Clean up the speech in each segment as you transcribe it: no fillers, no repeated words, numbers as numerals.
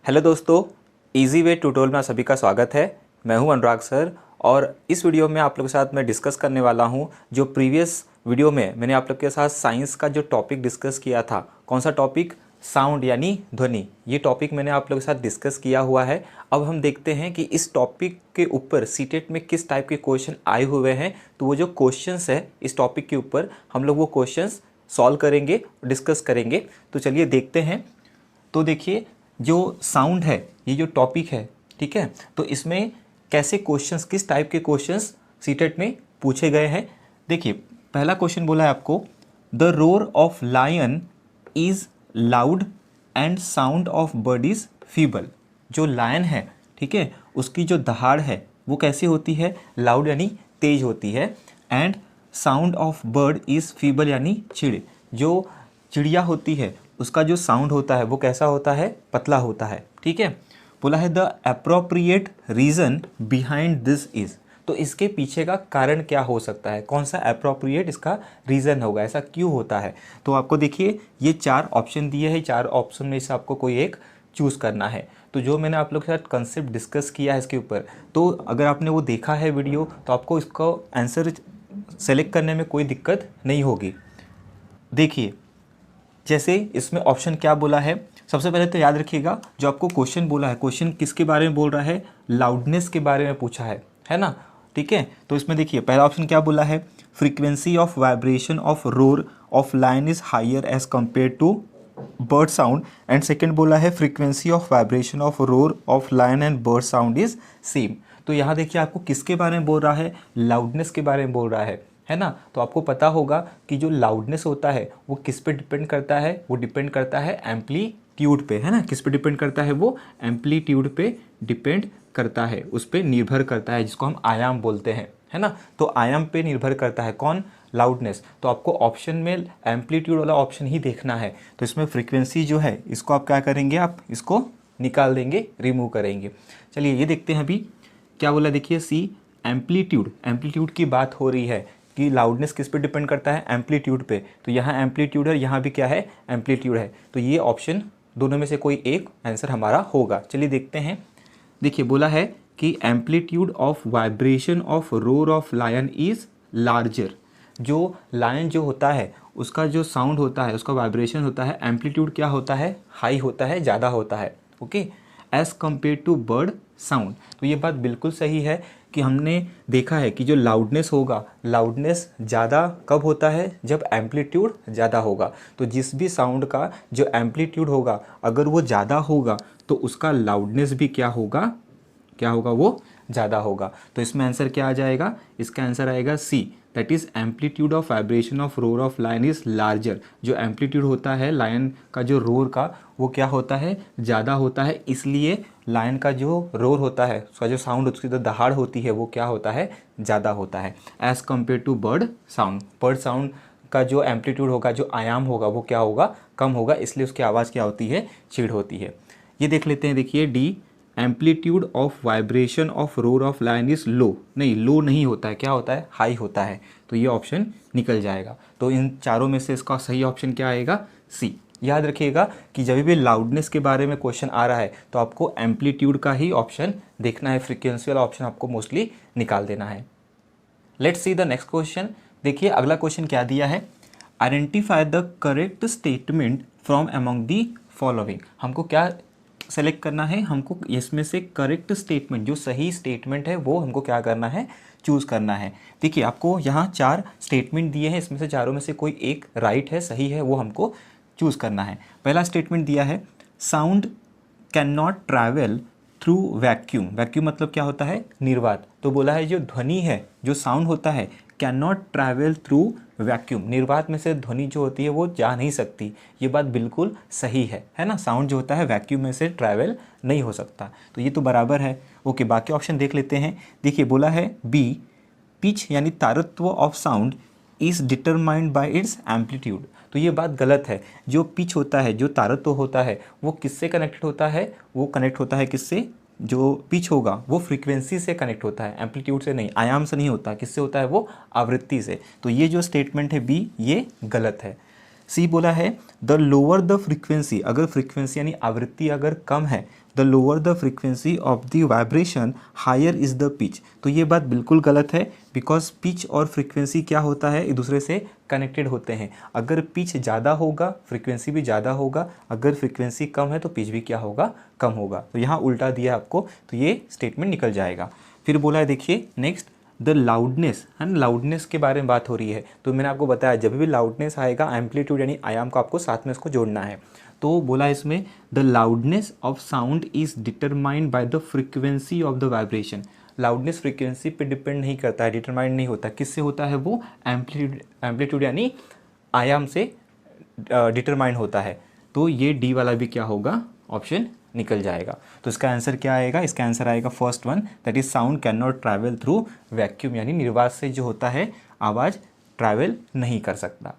Hello दोस्तों, easy way tutorial में आप सभी का स्वागत है। मैं हूं अनुराग सर और इस वीडियो में आप लोगों के साथ मैं डिस्कस करने वाला हूं जो प्रीवियस वीडियो में मैंने आप लोग के साथ साइंस का जो टॉपिक डिस्कस किया था। कौन सा टॉपिक? साउंड यानी ध्वनि। ये टॉपिक मैंने आप लोगों के साथ डिस्कस किया हुआ है। अब हम देखते हैं कि इस टॉपिक के ऊपर सीटेट में किस टाइप के क्वेश्चन आए हुए हैं। तो वो जो क्वेश्चंस है इस टॉपिक के ऊपर हम लोग वो क्वेश्चंस सॉल्व करेंगे, डिस्कस करेंगे। तो चलिए देखते हैं। तो देखिए, जो साउंड है, ये जो टॉपिक है, ठीक है, तो इसमें कैसे क्वेश्चंस, किस टाइप के क्वेश्चंस सीटेट में पूछे गए हैं। देखिए, पहला क्वेश्चन बोला है आपको, the roar of lion is loud and sound of bird is feeble. जो लायन है, ठीक है, उसकी जो दहाड़ है वो कैसी होती है? लाउड यानी तेज होती है। And sound of bird is feeble यानी चिड़। जो चिड़िया होती है उसका जो साउंड होता है वो कैसा होता है? पतला होता है। ठीक है, बोला है the appropriate reason behind this is. तो इसके पीछे का कारण क्या हो सकता है? कौन सा अप्रोप्रिएट इसका रीज़न होगा? ऐसा क्यों होता है? तो आपको देखिए, ये 4 ऑप्शन दिए हैं। 4 ऑप्शन में से आपको कोई एक चूज़ करना है। तो जो मैंने आप लोग के साथ कंसेप्ट डिस्कस किया है इसके ऊपर, तो अगर आपने वो देखा है वीडियो तो आपको इसका आंसर सेलेक्ट करने में कोई दिक्कत नहीं होगी। देखिए, जैसे इसमें ऑप्शन क्या बोला है, सबसे पहले तो याद रखिएगा जो आपको क्वेश्चन बोला है, क्वेश्चन किसके बारे में बोल रहा है? लाउडनेस के बारे में पूछा है ना। ठीक है, तो इसमें देखिए पहला ऑप्शन क्या बोला है, frequency of vibration of roar of lion is higher as compare to bird sound. And second बोला है frequency of vibration of roar of lion and bird sound is same. तो यहाँ देखिए आपको किसके बारे में बोल रहा है? लाउडनेस के बारे में बोल रहा है ना। तो आपको पता होगा कि जो लाउडनेस होता है वो किस पे डिपेंड करता है? वो डिपेंड करता है एम्पलीट्यूड पे, है ना। किस पे डिपेंड करता है? वो एम्पलीट्यूड पे डिपेंड करता है, उस पर निर्भर करता है, जिसको हम आयाम बोलते हैं, है ना। तो आयाम पे निर्भर करता है कौन? लाउडनेस। तो आपको ऑप्शन में एम्पलीट्यूड वाला ऑप्शन ही देखना है। तो इसमें फ्रीक्वेंसी जो है इसको आप क्या करेंगे? आप इसको निकाल देंगे, रिमूव करेंगे। चलिए ये देखते हैं अभी क्या बोला। देखिए सी, एम्पलीट्यूड। एम्पलीट्यूड की बात हो रही है कि लाउडनेस किस पे डिपेंड करता है? एम्पलीट्यूड पे। तो यहाँ एम्पलीट्यूड है, यहाँ भी क्या है? एम्पलीट्यूड है। तो ये ऑप्शन दोनों में से कोई एक आंसर हमारा होगा। चलिए देखते हैं। देखिए बोला है कि amplitude of vibration of roar of lion is larger. जो लायन जो होता है उसका जो साउंड होता है, उसका वाइब्रेशन होता है, एम्पलीट्यूड क्या होता है? हाई होता है, ज़्यादा होता है। Okay, as compare to bird sound. तो ये बात बिल्कुल सही है कि हमने देखा है कि जो लाउडनेस होगा, लाउडनेस ज़्यादा कब होता है? जब एम्पलीट्यूड ज़्यादा होगा। तो जिस भी साउंड का जो एम्पलीट्यूड होगा अगर वो ज़्यादा होगा तो उसका लाउडनेस भी क्या होगा? क्या होगा? वो ज़्यादा होगा। तो इसमें आंसर क्या आ जाएगा? इसका आंसर आएगा C, that is amplitude of vibration of roar of lion is larger. जो एम्पलीट्यूड होता है लायन का, जो रोर का, वो क्या होता है? ज़्यादा होता है। इसलिए लायन का जो रोर होता है, उसका जो साउंड, उसकी जो दहाड़ होती है, वो क्या होता है? ज़्यादा होता है as compare to bird sound. Bird sound का जो एम्पलीट्यूड होगा, जो आयाम होगा, वो क्या होगा? कम होगा। इसलिए उसकी आवाज़ क्या होती है? चीड़ होती है। ये देख लेते हैं। देखिए D, amplitude of vibration of roar of lion is low. नहीं, लो नहीं होता है, क्या होता है? हाई होता है। तो ये ऑप्शन निकल जाएगा। तो इन चारों में से इसका सही ऑप्शन क्या आएगा? सी। याद रखिएगा कि जब भी लाउडनेस के बारे में क्वेश्चन आ रहा है तो आपको एम्पलीट्यूड का ही ऑप्शन देखना है, फ्रीक्वेंसी वाला ऑप्शन आपको मोस्टली निकाल देना है। Let's see the next question. देखिए अगला क्वेश्चन क्या दिया है, identify the correct statement from among the following. हमको क्या सेलेक्ट करना है? हमको इसमें से करेक्ट स्टेटमेंट, जो सही स्टेटमेंट है वो हमको क्या करना है? चूज़ करना है। देखिए आपको यहाँ 4 स्टेटमेंट दिए हैं, इसमें से चारों में से कोई एक राइट है, सही है, वो हमको चूज़ करना है। पहला स्टेटमेंट दिया है, sound can not travel through vacuum. Vacuum मतलब क्या होता है? निर्वात। तो बोला है जो ध्वनि है, जो साउंड होता है, can not travel through vacuum. निर्वात में से ध्वनि जो होती है वो जा नहीं सकती। ये बात बिल्कुल सही है ना। साउंड जो होता है वैक्यूम में से ट्रैवल नहीं हो सकता। तो ये तो बराबर है। ओके, बाकी ऑप्शन देख लेते हैं। देखिए बोला है बी, पिच यानी तारत्व of sound is determined by its amplitude. तो ये बात गलत है। जो पिच होता है, जो तारत्व होता है, वो किससे कनेक्टेड होता है? वो कनेक्ट होता है किससे? जो पिच होगा वो फ्रीक्वेंसी से कनेक्ट होता है, एम्पलीट्यूड से नहीं, आयाम से नहीं होता। किससे होता है? वो आवृत्ति से। तो ये जो स्टेटमेंट है बी, ये गलत है। सी बोला है द लोअर द फ्रीक्वेंसी, अगर फ्रीक्वेंसी यानी आवृत्ति अगर कम है, the lower the frequency of the vibration higher is the pitch. तो ये बात बिल्कुल गलत है, बिकॉज पिच और फ्रीक्वेंसी क्या होता है, एक दूसरे से कनेक्टेड होते हैं। अगर पिच ज़्यादा होगा फ्रीक्वेंसी भी ज़्यादा होगा, अगर फ्रीक्वेंसी कम है तो पिच भी क्या होगा, कम होगा। तो यहाँ उल्टा दिया आपको, तो ये स्टेटमेंट निकल जाएगा। फिर बोला है देखिए नेक्स्ट द लाउडनेस, है ना, लाउडनेस के बारे में बात हो रही है। तो मैंने आपको बताया जब भी लाउडनेस आएगा एम्पलीट्यूड यानी आयाम को आपको साथ में इसको जोड़ना है। तो बोला इसमें the loudness of sound is determined by the frequency of the vibration. Loudness frequency पे डिपेंड नहीं करता है, डिटरमाइंड नहीं होता, किससे होता है वो, एम्पलीट्यूड यानी आयाम से डिटरमाइंड होता है। तो ये डी वाला भी क्या होगा, ऑप्शन निकल जाएगा। तो इसका आंसर क्या आएगा, इसका आंसर आएगा first one, that is sound can not travel through vacuum, यानी निर्वात से जो होता है आवाज़ ट्रैवल नहीं कर सकता।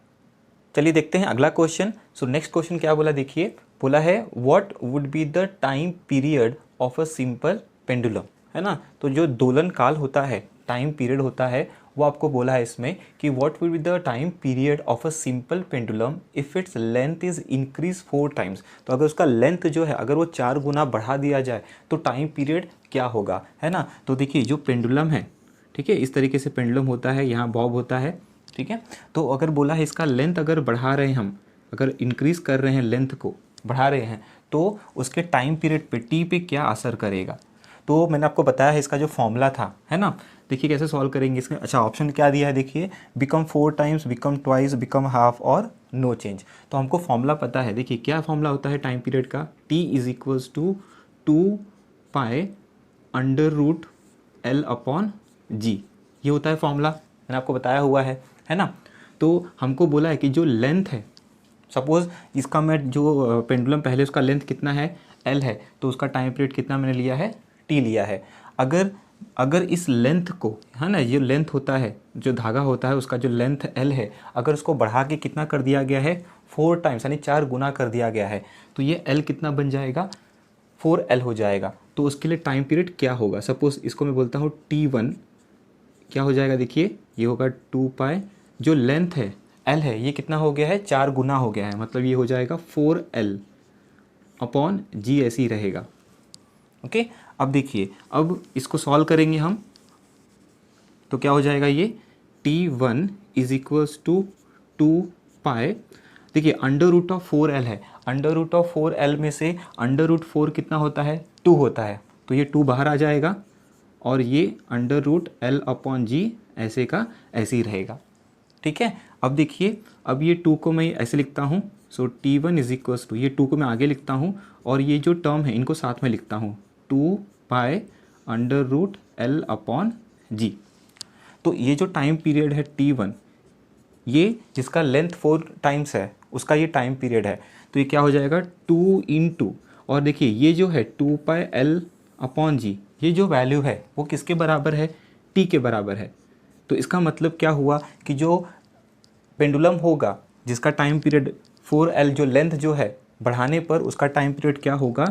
चलिए देखते हैं अगला क्वेश्चन। सो नेक्स्ट क्वेश्चन क्या बोला देखिए, बोला है what would be the time period of a simple pendulum, है ना। तो जो दोलन काल होता है, टाइम पीरियड होता है, वो आपको बोला है इसमें कि what would be the time period of a simple pendulum if its length is increase 4 times. तो अगर उसका लेंथ जो है अगर वो 4 गुना बढ़ा दिया जाए तो टाइम पीरियड क्या होगा, है ना। तो देखिए जो पेंडुलम है, ठीक है, इस तरीके से पेंडुलम होता है, यहाँ बॉब होता है, ठीक है। तो अगर बोला है इसका लेंथ अगर बढ़ा रहे हैं हम, अगर इंक्रीज़ कर रहे हैं, लेंथ को बढ़ा रहे हैं, तो उसके टाइम पीरियड पे टी पे क्या असर करेगा। तो मैंने आपको बताया है इसका जो फॉर्मूला था, है ना। देखिए कैसे सॉल्व करेंगे इसमें। अच्छा ऑप्शन क्या दिया है देखिए, become 4 times, become twice, become half और नो चेंज। तो हमको फॉर्मूला पता है, देखिए क्या फॉर्मूला होता है टाइम पीरियड का, T is equals to 2 pi under root L upon G, ये होता है फॉर्मूला, मैंने आपको बताया हुआ है ना। तो हमको बोला है कि जो लेंथ है, सपोज़ इसका मैं जो पेंडुलम पहले उसका लेंथ कितना है, एल है, तो उसका टाइम पीरियड कितना मैंने लिया है, टी लिया है। अगर इस लेंथ को, है ना, ये लेंथ होता है, जो धागा होता है उसका जो लेंथ एल है, अगर उसको बढ़ा के कितना कर दिया गया है, 4 टाइम्स यानी 4 गुना कर दिया गया है, तो ये एल कितना बन जाएगा, 4L हो जाएगा। तो उसके लिए टाइम पीरियड क्या होगा, सपोज़ इसको मैं बोलता हूँ T1, क्या हो जाएगा देखिए, ये होगा 2 पाई, जो लेंथ है L है ये कितना हो गया है, 4 गुना हो गया है, मतलब ये हो जाएगा 4L अपॉन जी, ऐसे ही रहेगा। ओके, अब देखिए अब इसको सॉल्व करेंगे हम, तो क्या हो जाएगा ये T1 इज इक्वल्स टू 2 पाई, देखिए अंडर रूट ऑफ 4L है, अंडर रूट ऑफ 4L में से अंडर रूट 4 कितना होता है, 2 होता है, तो ये 2 बाहर आ जाएगा और ये अंडर रूट L अपॉन जी ऐसे का ऐसे ही रहेगा, ठीक है। अब देखिए अब ये 2 को मैं ऐसे लिखता हूँ, सो T1 इज इक्वल्स टू, ये 2 को मैं आगे लिखता हूँ और ये जो टर्म है इनको साथ में लिखता हूँ, 2 pi under root L upon G. तो ये जो टाइम पीरियड है T1, ये जिसका लेंथ 4 टाइम्स है उसका ये टाइम पीरियड है, तो ये क्या हो जाएगा 2 × और देखिए ये जो है 2 पाई L अपॉन जी, ये जो वैल्यू है वो किसके बराबर है, T के बराबर है। तो इसका मतलब क्या हुआ कि जो पेंडुलम होगा जिसका टाइम पीरियड 4L जो लेंथ जो है बढ़ाने पर उसका टाइम पीरियड क्या होगा,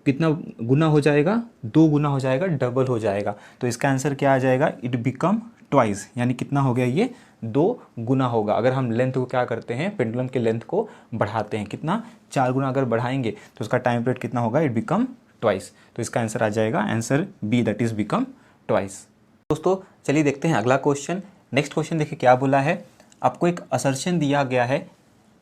कितना गुना हो जाएगा, 2 गुना हो जाएगा, डबल हो जाएगा। तो इसका आंसर क्या आ जाएगा, इट बिकम ट्वाइस, यानी कितना हो गया, ये 2 गुना होगा। अगर हम लेंथ को क्या करते हैं, पेंडुलम के लेंथ को बढ़ाते हैं, कितना, 4 गुना अगर बढ़ाएंगे तो उसका टाइम पीरियड कितना होगा, इट बिकम ट्वाइस। तो इसका आंसर आ जाएगा answer B, that is become twice. दोस्तों चलिए देखते हैं अगला क्वेश्चन। नेक्स्ट क्वेश्चन देखिए क्या बोला है, आपको एक असर्शन दिया गया है,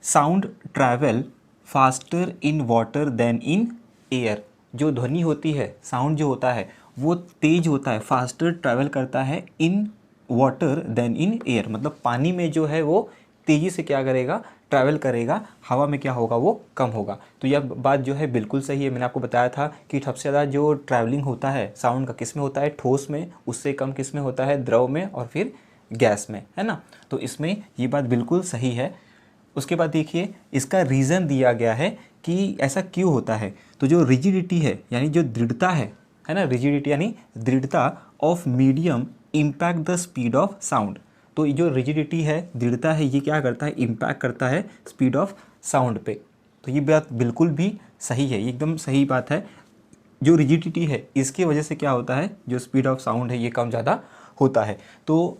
sound travel faster in water than in air. जो ध्वनि होती है, साउंड जो होता है वो तेज होता है, फास्टर ट्रैवल करता है in water than in air, मतलब पानी में जो है वो तेज़ी से क्या करेगा, ट्रैवल करेगा, हवा में क्या होगा, वो कम होगा। तो यह बात जो है बिल्कुल सही है। मैंने आपको बताया था कि सबसे ज़्यादा जो ट्रैवलिंग होता है साउंड का किस में होता है, ठोस में, उससे कम किस में होता है, द्रव में और फिर गैस में, है ना। तो इसमें ये बात बिल्कुल सही है। उसके बाद देखिए इसका रीज़न दिया गया है कि ऐसा क्यों होता है। तो जो रिजिडिटी है यानी जो दृढ़ता है ना, रिजिडिटी यानी दृढ़ता of medium impact the speed of sound. तो जो रिजिडिटी है, दृढ़ता है, ये क्या करता है, इम्पैक्ट करता है स्पीड ऑफ साउंड पे। तो ये बात बिल्कुल भी सही है, ये एकदम सही बात है। जो रिजिडिटी है इसकी वजह से क्या होता है, जो स्पीड ऑफ साउंड है ये कम ज़्यादा होता है। तो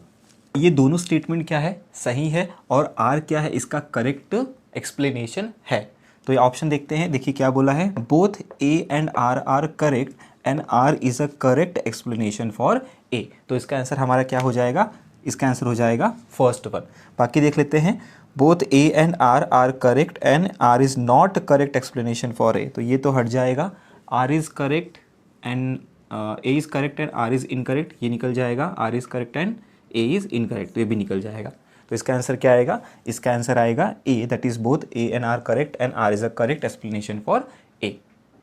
ये दोनों स्टेटमेंट क्या है, सही है, और आर क्या है, इसका करेक्ट एक्सप्लेनेशन है। तो ये ऑप्शन देखते हैं, देखिए क्या बोला है, both A and R are correct and R is a correct explanation for A. तो इसका आंसर हमारा क्या हो जाएगा, इसका आंसर हो जाएगा फर्स्ट वन। बाकी देख लेते हैं, both A and R correct and R is not correct explanation for A. तो ये तो हट जाएगा, R is correct and A is correct and R is incorrect, ये निकल जाएगा, R is correct and A is incorrect, तो ये भी निकल जाएगा। तो इसका आंसर क्या आएगा, इसका आंसर आएगा A, that is both A and R correct and R is a correct explanation for A.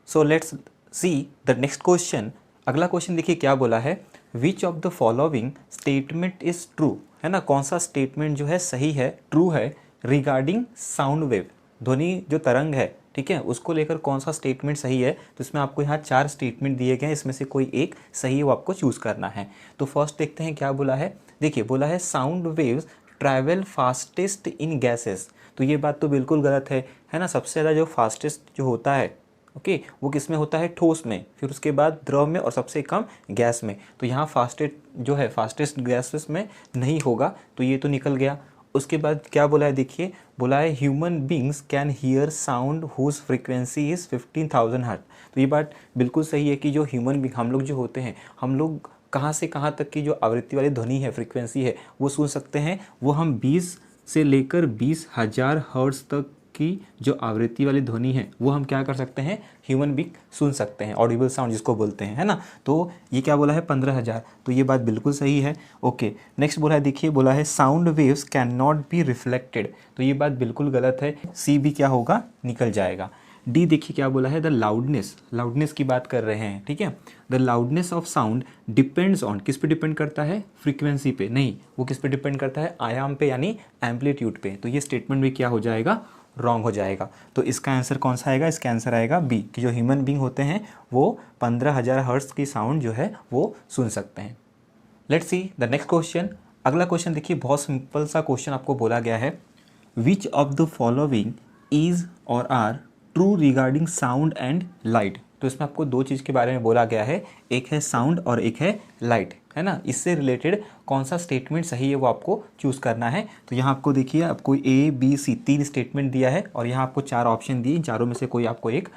So let's see the next question. अगला क्वेश्चन देखिए क्या बोला है, which of the following statement is true, है ना, कौन सा स्टेटमेंट जो है सही है, ट्रू है, रिगार्डिंग साउंड वेव, ध्वनि जो तरंग है, ठीक है, उसको लेकर कौन सा स्टेटमेंट सही है। तो इसमें आपको यहाँ 4 स्टेटमेंट दिए गए हैं, इसमें से कोई एक सही है वो आपको चूज़ करना है। तो फर्स्ट देखते हैं क्या बोला है, देखिए बोला है sound waves travel fastest in gases. तो ये बात तो बिल्कुल गलत है ना, सबसे ज़्यादा जो फास्टेस्ट जो होता है, ओके, वो किस में होता है, ठोस में, फिर उसके बाद द्रव में और सबसे कम गैस में। तो यहाँ फास्टेस्ट जो है फास्टेस्ट गैसेस में नहीं होगा, तो ये तो निकल गया। उसके बाद क्या बोला है, देखिए बोला है human beings can hear sound whose frequency is 15,000 hertz. तो ये बात बिल्कुल सही है कि जो ह्यूमन बींग हम लोग जो होते हैं, हम लोग कहाँ से कहाँ तक की जो आवृत्ति वाली ध्वनि है, फ्रीक्वेंसी है, वो सुन सकते हैं। वो हम 20 से लेकर 20,000 हर्ट्ज तक की जो आवृत्ति वाली ध्वनि है वो हम क्या कर सकते हैं, ह्यूमन बींग सुन सकते हैं, ऑडिबल साउंड जिसको बोलते हैं, है ना। तो ये क्या बोला है, 15,000, तो ये बात बिल्कुल सही है। ओके, नेक्स्ट बोला है, देखिए बोला है sound waves can not be reflected. तो ये बात बिल्कुल गलत है, सी भी क्या होगा, निकल जाएगा। डी देखिए क्या बोला है, द लाउडनेस की बात कर रहे हैं, ठीक है। The loudness of sound depends on, किस पे डिपेंड करता है, फ्रीक्वेंसी पे नहीं, वो किस पे डिपेंड करता है, आयाम पे यानी एम्पलीट्यूड पे। तो ये स्टेटमेंट भी क्या हो जाएगा, रॉन्ग हो जाएगा। तो इसका आंसर कौन सा आएगा, इसका आंसर आएगा बी, कि जो ह्यूमन बींग होते हैं वो 15,000 हर्ट्ज की साउंड जो है वो सुन सकते हैं। Let's see the next question. अगला क्वेश्चन देखिए बहुत सिंपल सा क्वेश्चन आपको बोला गया है, which of the following is or are true regarding sound and light. तो इसमें आपको 2 चीज़ के बारे में बोला गया है, एक है साउंड और एक है लाइट, है ना। इससे रिलेटेड कौन सा स्टेटमेंट सही है वो आपको चूज़ करना है। तो यहाँ आपको देखिए आपको ए बी सी 3 स्टेटमेंट दिया है और यहाँ आपको 4 ऑप्शन दिए, चारों में से कोई आपको एक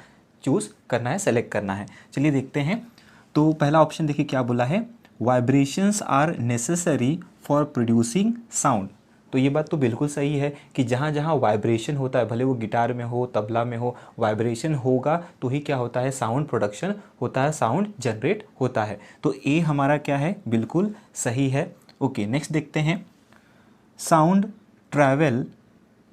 चूज़ करना है, सेलेक्ट करना है। चलिए देखते हैं। तो पहला ऑप्शन देखिए क्या बोला है, vibrations are necessary for producing sound. तो ये बात तो बिल्कुल सही है कि जहाँ जहाँ वाइब्रेशन होता है, भले वो गिटार में हो, तबला में हो, वाइब्रेशन होगा तो ही क्या होता है, साउंड प्रोडक्शन होता है, साउंड जनरेट होता है। तो ए हमारा क्या है, बिल्कुल सही है। ओके, नेक्स्ट देखते हैं, sound travel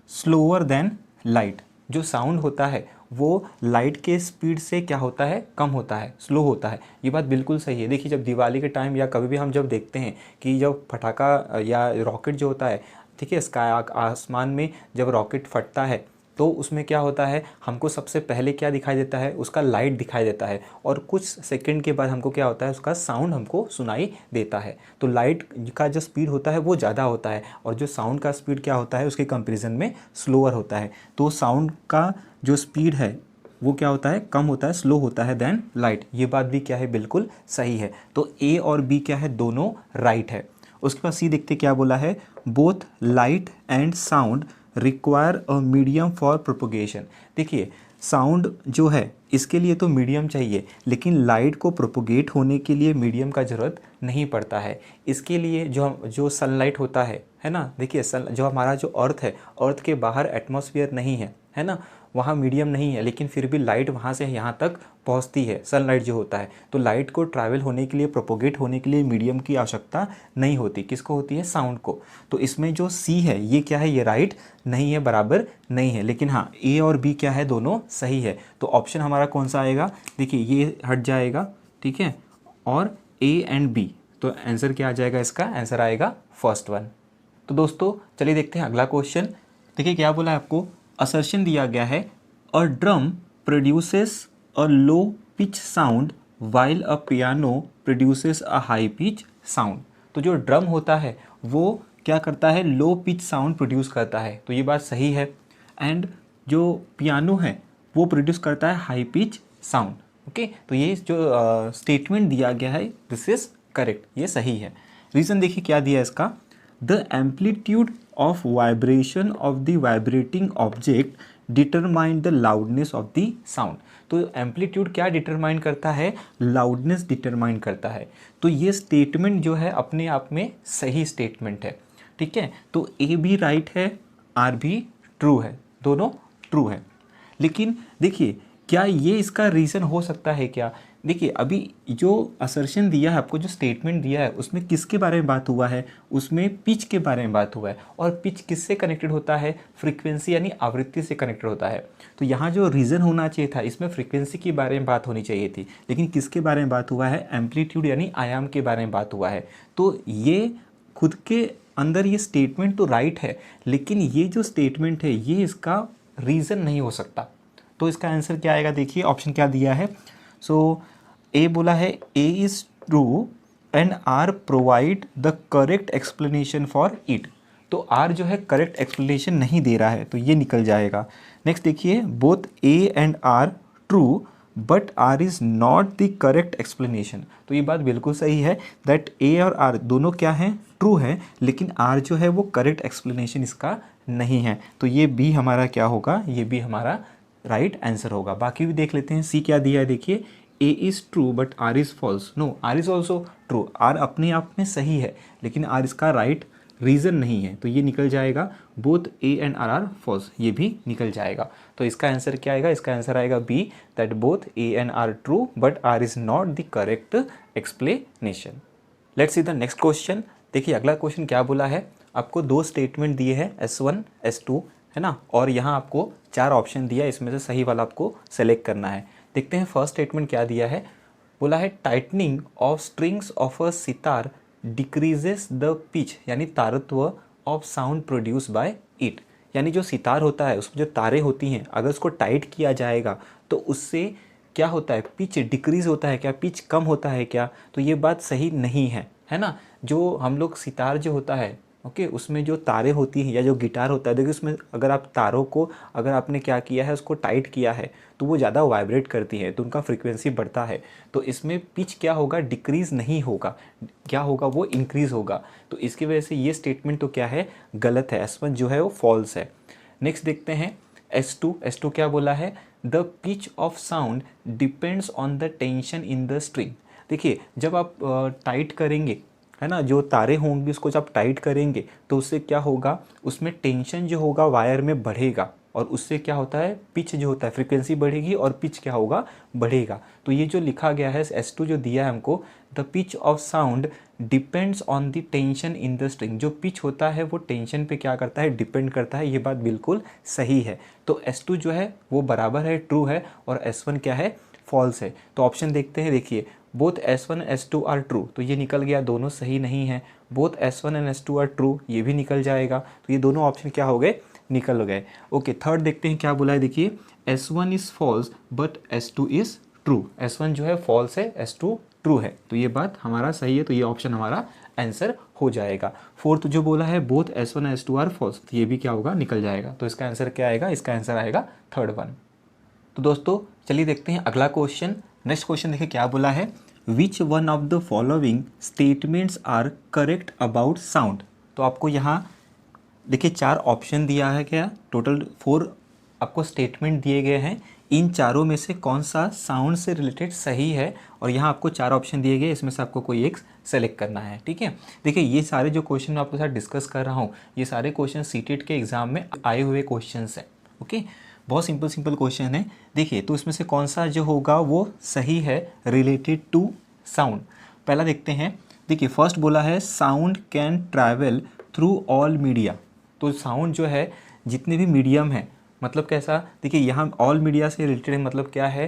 slower then light. जो साउंड होता है वो लाइट के स्पीड से क्या होता है, कम होता है, स्लो होता है। ये बात बिल्कुल सही है। देखिए जब दिवाली के टाइम या कभी भी हम जब देखते हैं कि जब पटाखा या रॉकेट जो होता है, ठीक है, स्काई आसमान में जब रॉकेट फटता है तो उसमें क्या होता है, हमको सबसे पहले क्या दिखाई देता है, उसका लाइट दिखाई देता है और कुछ सेकंड के बाद हमको क्या होता है, उसका साउंड हमको सुनाई देता है। तो लाइट का जो स्पीड होता है वो ज़्यादा होता है और जो साउंड का स्पीड क्या होता है, उसके कंपेरिजन में स्लोअर होता है। तो साउंड का जो स्पीड है वो क्या होता है, कम होता है, स्लो होता है देन लाइट। ये बात भी क्या है, बिल्कुल सही है। तो ए और बी क्या है, दोनों राइट है। उसके बाद सी देखते क्या बोला है, both light and sound require a medium for propagation. देखिए साउंड जो है इसके लिए तो मीडियम चाहिए, लेकिन लाइट को प्रोपोगेट होने के लिए मीडियम का ज़रूरत नहीं पड़ता है। इसके लिए जो सनलाइट होता है ना, देखिए जो हमारा जो अर्थ है, अर्थ के बाहर एटमॉस्फेयर नहीं है ना, वहाँ मीडियम नहीं है, लेकिन फिर भी लाइट वहाँ से यहाँ तक पहुँचती है, सनलाइट जो होता है। तो लाइट को ट्रैवल होने के लिए, प्रोपोगेट होने के लिए मीडियम की आवश्यकता नहीं होती। किसको होती है, साउंड को। तो इसमें जो सी है ये क्या है, ये राइट नहीं है, बराबर नहीं है। लेकिन हाँ, ए और बी क्या है, दोनों सही है। तो ऑप्शन हमारा कौन सा आएगा, देखिए ये हट जाएगा, ठीक है, और ए एंड बी। तो आंसर क्या आ जाएगा, इसका आंसर आएगा फर्स्ट वन। तो दोस्तों चलिए देखते हैं अगला क्वेश्चन। देखिए क्या बोला है आपको, असर्शन दिया गया है, a drum produces a low pitch sound while a piano produces a high pitch sound. तो जो ड्रम होता है वो क्या करता है, लो पिच साउंड प्रोड्यूस करता है। तो ये बात सही है। एंड जो पियानो है वो प्रोड्यूस करता है हाई पिच साउंड। ओके, तो ये जो स्टेटमेंट दिया गया है दिस इज करेक्ट, ये सही है। रीज़न देखिए क्या दिया है इसका, the amplitude of vibration of the vibrating object determine the loudness of the sound. तो एम्पलीट्यूड क्या डिटरमाइन करता है? लाउडनेस डिटरमाइन करता है। तो ये स्टेटमेंट जो है अपने आप में सही स्टेटमेंट है, ठीक है। तो ए भी राइट है, आर भी ट्रू है, दोनों ट्रू है। लेकिन देखिए क्या ये इसका रीज़न हो सकता है क्या? देखिए अभी जो असर्शन दिया है आपको, जो स्टेटमेंट दिया है, उसमें किसके बारे में बात हुआ है? उसमें पिच के बारे में बात हुआ है। और पिच किससे कनेक्टेड होता है? फ्रीक्वेंसी यानी आवृत्ति से कनेक्टेड होता है। तो यहाँ जो रीज़न होना चाहिए था, इसमें फ्रीक्वेंसी के बारे में बात होनी चाहिए थी, लेकिन किसके बारे में बात हुआ है? एम्पलीट्यूड यानी आयाम के बारे में बात हुआ है। तो ये खुद के अंदर ये स्टेटमेंट तो राइट है, लेकिन ये जो स्टेटमेंट है ये इसका रीज़न नहीं हो सकता। तो इसका आंसर क्या आएगा? देखिए ऑप्शन क्या दिया है। सो ए बोला है A is true and R provide the correct explanation for it. तो आर जो है करेक्ट एक्सप्लेनेशन नहीं दे रहा है, तो ये निकल जाएगा। नेक्स्ट देखिए, both A and R true but R is not the correct explanation. तो ये बात बिल्कुल सही है दैट ए और आर दोनों क्या हैं? ट्रू है, लेकिन आर जो है वो करेक्ट एक्सप्लेनेशन इसका नहीं है। तो ये बी हमारा क्या होगा? ये बी हमारा राइट आंसर होगा। बाकी भी देख लेते हैं। सी क्या दिया है? देखिए A is true but R is false. No, R is also true. R अपने आप में सही है, लेकिन आर इसका राइट रीज़न नहीं है। तो ये निकल जाएगा both A and R are false, ये भी निकल जाएगा। तो इसका आंसर क्या आएगा? इसका आंसर आएगा B, that both A and R true but R is not the correct explanation. Let's see the next question. देखिए अगला क्वेश्चन क्या बोला है, आपको दो स्टेटमेंट दिए हैं S1 S2, है ना, और यहाँ आपको 4 ऑप्शन दिया है, इसमें से सही वाला आपको सेलेक्ट करना है। देखते हैं फर्स्ट स्टेटमेंट क्या दिया है। बोला है tightening of strings of a sitar decreases the pitch, यानी तारत्व of sound produce by it. यानी जो सितार होता है उसमें जो तारे होती हैं, अगर उसको टाइट किया जाएगा तो उससे क्या होता है? पिच डिक्रीज होता है क्या? पिच कम होता है क्या? तो ये बात सही नहीं है ना। जो हम लोग सितार जो होता है, ओके, उसमें जो तारे होती हैं या जो गिटार होता है, देखिए उसमें अगर आप तारों को अगर आपने क्या किया है, उसको टाइट किया है, तो वो ज़्यादा वाइब्रेट करती है, तो उनका फ्रीक्वेंसी बढ़ता है। तो इसमें पिच क्या होगा? डिक्रीज़ नहीं होगा, क्या होगा? वो इंक्रीज़ होगा। तो इसकी वजह से ये स्टेटमेंट तो क्या है? गलत है। S1 जो है वो फॉल्स है। नेक्स्ट देखते हैं S2 क्या बोला है? The pitch of sound depends on the tension in the string. देखिए जब आप टाइट करेंगे, है ना, जो तारे होंगे उसको जब टाइट करेंगे तो उससे क्या होगा? उसमें टेंशन जो होगा वायर में बढ़ेगा, और उससे क्या होता है? पिच जो होता है, फ्रीक्वेंसी बढ़ेगी और पिच क्या होगा? बढ़ेगा। तो ये जो लिखा गया है S2 जो दिया है हमको, the pitch of sound depends on the tension in the string. जो पिच होता है वो टेंशन पे क्या करता है? डिपेंड करता है। ये बात बिल्कुल सही है। तो S2 जो है वो बराबर है, ट्रू है, और S1 क्या है? फॉल्स है। तो ऑप्शन देखते हैं। देखिए both S1 S2 are true, तो ये निकल गया, दोनों सही नहीं है। Both S1 and S2 are true, ये भी निकल जाएगा। तो ये दोनों ऑप्शन क्या हो गए? निकल गए। ओके, थर्ड देखते हैं क्या बोला है। देखिए S1 is false but S2 is true. S1 जो है फॉल्स है, S2 ट्रू है। तो ये बात हमारा सही है, तो ये ऑप्शन हमारा आंसर हो जाएगा। फोर्थ जो बोला है both S1 S2 are false, तो ये भी क्या होगा? निकल जाएगा। तो इसका आंसर क्या आएगा? इसका आंसर आएगा थर्ड वन। तो दोस्तों चलिए देखते हैं अगला क्वेश्चन। नेक्स्ट क्वेश्चन देखिए क्या बोला है। Which one of the following statements are correct about sound. तो आपको यहाँ देखिए 4 ऑप्शन दिया है, क्या टोटल 4 आपको स्टेटमेंट दिए गए हैं। इन चारों में से कौन सा साउंड से रिलेटेड सही है, और यहाँ आपको 4 ऑप्शन दिए गए, इसमें से आपको कोई एक सेलेक्ट करना है, ठीक है। देखिए ये सारे जो क्वेश्चन मैं आपके साथ डिस्कस कर रहा हूँ, ये सारे क्वेश्चन सीटेट के एग्जाम में आए हुए क्वेश्चन हैं, ओके। बहुत सिंपल क्वेश्चन है। देखिए तो इसमें से कौन सा जो होगा वो सही है रिलेटेड टू साउंड। पहला देखते हैं। देखिए फर्स्ट बोला है sound can travel through all media. तो साउंड जो है जितने भी मीडियम है, मतलब कैसा? देखिए यहाँ ऑल मीडिया से रिलेटेड मतलब क्या है?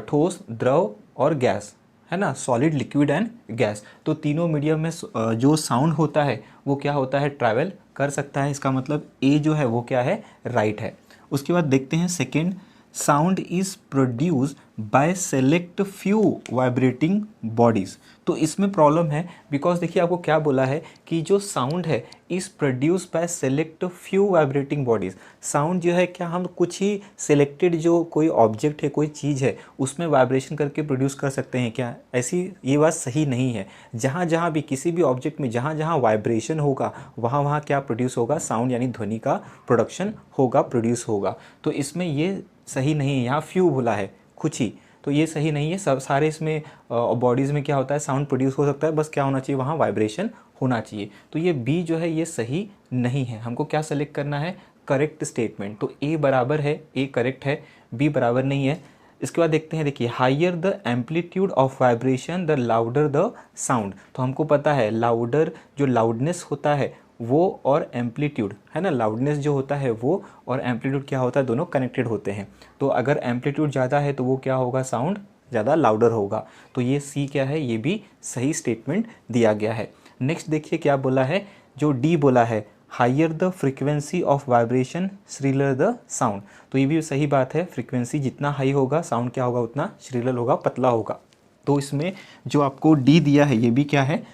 ठोस, द्रव और गैस, है ना, सॉलिड, लिक्विड एंड गैस। तो तीनों मीडियम में जो साउंड होता है वो क्या होता है? ट्रैवल कर सकता है। इसका मतलब ए जो है वो क्या है? राइट है। उसके बाद देखते हैं second, sound is produce by select few vibrating bodies. तो इसमें प्रॉब्लम है बिकॉज देखिए आपको क्या बोला है कि जो साउंड है is produce by select few vibrating bodies. Sound जो है क्या हम कुछ ही सिलेक्टेड जो कोई ऑब्जेक्ट है, कोई चीज़ है, उसमें वाइब्रेशन करके प्रोड्यूस कर सकते हैं क्या? ऐसी ये बात सही नहीं है। जहाँ जहाँ भी किसी भी ऑब्जेक्ट में जहाँ जहाँ वाइब्रेशन होगा वहाँ वहाँ क्या प्रोड्यूस होगा? साउंड यानी ध्वनि का प्रोडक्शन होगा, प्रोड्यूस होगा। तो इसमें ये सही नहीं है, यहाँ फ्यू बोला है कुछ ही, तो ये सही नहीं है। सब सारे इसमें बॉडीज़ में क्या होता है, साउंड प्रोड्यूस हो सकता है, बस क्या होना चाहिए वहाँ वाइब्रेशन होना चाहिए। तो ये बी जो है ये सही नहीं है। हमको क्या सेलेक्ट करना है? Correct statement. तो ए बराबर है, ए करेक्ट है, बी बराबर नहीं है। इसके बाद देखते हैं, देखिए higher the amplitude of vibration the louder the sound. तो हमको पता है लाउडर जो लाउडनेस होता है वो और एम्पलीट्यूड है ना, लाउडनेस जो होता है वो और एम्पलीट्यूड क्या होता है, दोनों कनेक्टेड होते हैं। तो अगर एम्पलीट्यूड ज़्यादा है तो वो क्या होगा, साउंड ज़्यादा लाउडर होगा। तो ये सी क्या है, ये भी सही स्टेटमेंट दिया गया है। नेक्स्ट देखिए क्या बोला है, जो डी बोला है higher the frequency of vibration श्रीलर the sound. तो ये भी सही बात है, फ्रीक्वेंसी जितना हाई होगा साउंड क्या होगा, उतना श्रीलर होगा, पतला होगा। तो इसमें जो आपको डी दिया है ये भी क्या है,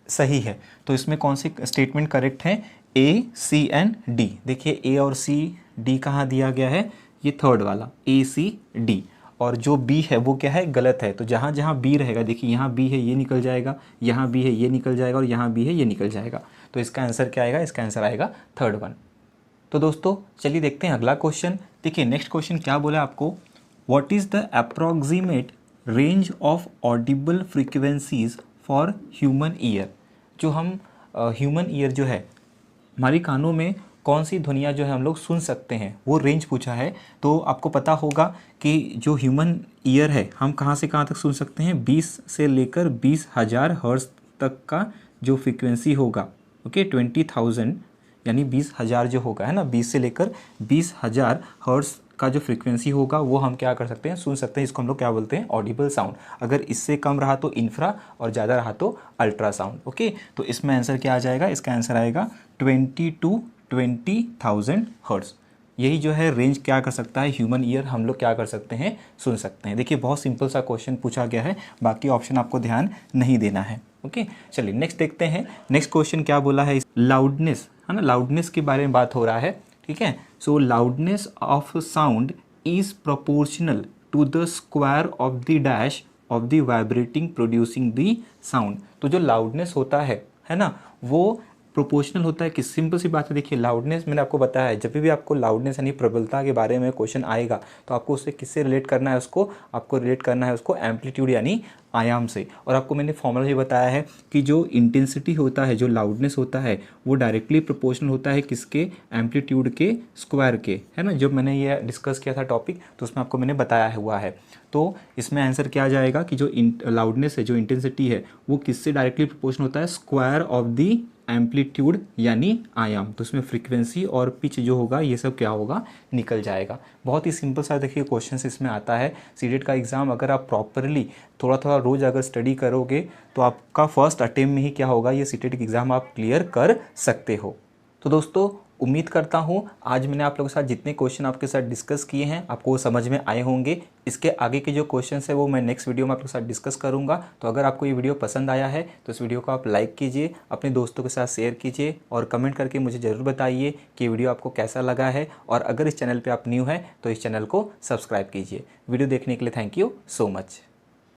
सही है। तो इसमें कौन सी स्टेटमेंट करेक्ट है, ए सी एंड डी। देखिए ए और सी डी कहाँ दिया गया है, ये थर्ड वाला ए सी डी। और जो बी है वो क्या है, गलत है। तो जहाँ जहाँ बी रहेगा, देखिए यहाँ बी है ये निकल जाएगा, यहाँ बी है ये निकल जाएगा और यहाँ बी है ये निकल जाएगा। तो इसका आंसर क्या आएगा, इसका आंसर आएगा थर्ड वन। तो दोस्तों चलिए देखते हैं अगला क्वेश्चन। देखिए नेक्स्ट क्वेश्चन क्या बोला आपको, what is the approximate range of Audible frequencies for human ear. जो हम ह्यूमन ईयर जो है, हमारी कानों में कौन सी ध्वनियाँ जो है हम लोग सुन सकते हैं, वो रेंज पूछा है। तो आपको पता होगा कि जो ह्यूमन ईयर है हम कहाँ से कहाँ तक सुन सकते हैं, 20 से लेकर 20,000 हर्ट्ज तक का जो फ्रीक्वेंसी होगा, ओके 20,000 यानी 20,000 जो होगा है ना, 20 से लेकर 20,000 हर्ट्ज का जो फ्रीक्वेंसी होगा वो हम क्या कर सकते हैं, सुन सकते हैं। इसको हम लोग क्या बोलते हैं, ऑडिबल साउंड। अगर इससे कम रहा तो इंफ्रा और ज़्यादा रहा तो अल्ट्रासाउंड। ओके, तो इसमें आंसर क्या आ जाएगा, इसका आंसर आएगा 20 to 20,000 हर्ट्ज। यही जो है रेंज क्या कर सकता है, ह्यूमन ईयर हम लोग क्या कर सकते हैं, सुन सकते हैं। देखिए बहुत सिंपल सा क्वेश्चन पूछा गया है, बाकी ऑप्शन आपको ध्यान नहीं देना है। ओके चलिए नेक्स्ट देखते हैं। नेक्स्ट क्वेश्चन क्या बोला है, लाउडनेस है ना, लाउडनेस के बारे में बात हो रहा है। ठीक है, so loudness of sound is proportional to the square of the dash of the vibrating producing the sound. तो जो लाउडनेस होता है ना, वो प्रोपोर्शनल होता है कि, सिंपल सी बात है। देखिए लाउडनेस मैंने आपको बताया है, जब भी आपको लाउडनेस यानी प्रबलता के बारे में क्वेश्चन आएगा तो आपको उससे किससे रिलेट करना है, उसको आपको रिलेट करना है उसको एम्पलीट्यूड यानी आयाम से। और आपको मैंने फॉर्मूला ये बताया है कि जो इंटेंसिटी होता है, जो लाउडनेस होता है, वो डायरेक्टली प्रोपोर्शनल होता है किसके, एम्पलीट्यूड के स्क्वायर के, है ना। जब मैंने ये डिस्कस किया था टॉपिक तो उसमें आपको मैंने बताया हुआ है। तो इसमें आंसर क्या आ जाएगा कि जो लाउडनेस है, जो इंटेंसिटी है, वो किससे डायरेक्टली प्रोपोर्शनल होता है, स्क्वायर ऑफ दी एम्पलीट्यूड यानी आयाम। तो इसमें फ्रीक्वेंसी और पिच जो होगा ये सब क्या होगा, निकल जाएगा। बहुत ही सिंपल सा देखिए क्वेश्चन इसमें आता है। सीटेट का एग्ज़ाम अगर आप प्रॉपरली थोड़ा थोड़ा रोज़ अगर स्टडी करोगे तो आपका फर्स्ट अटेम्प्ट में ही क्या होगा, ये सीटेट की एग्ज़ाम आप क्लियर कर सकते हो। तो दोस्तों उम्मीद करता हूँ आज मैंने आप लोगों के साथ जितने क्वेश्चन आपके साथ डिस्कस किए हैं आपको वो समझ में आए होंगे। इसके आगे के जो क्वेश्चन है वो मैं नेक्स्ट वीडियो में आप लोगों के साथ डिस्कस करूँगा। तो अगर आपको ये वीडियो पसंद आया है तो इस वीडियो को आप लाइक कीजिए, अपने दोस्तों के साथ शेयर कीजिए और कमेंट करके मुझे ज़रूर बताइए कि वीडियो आपको कैसा लगा है। और अगर इस चैनल पर आप न्यू हैं तो इस चैनल को सब्सक्राइब कीजिए। वीडियो देखने के लिए थैंक यू सो मच।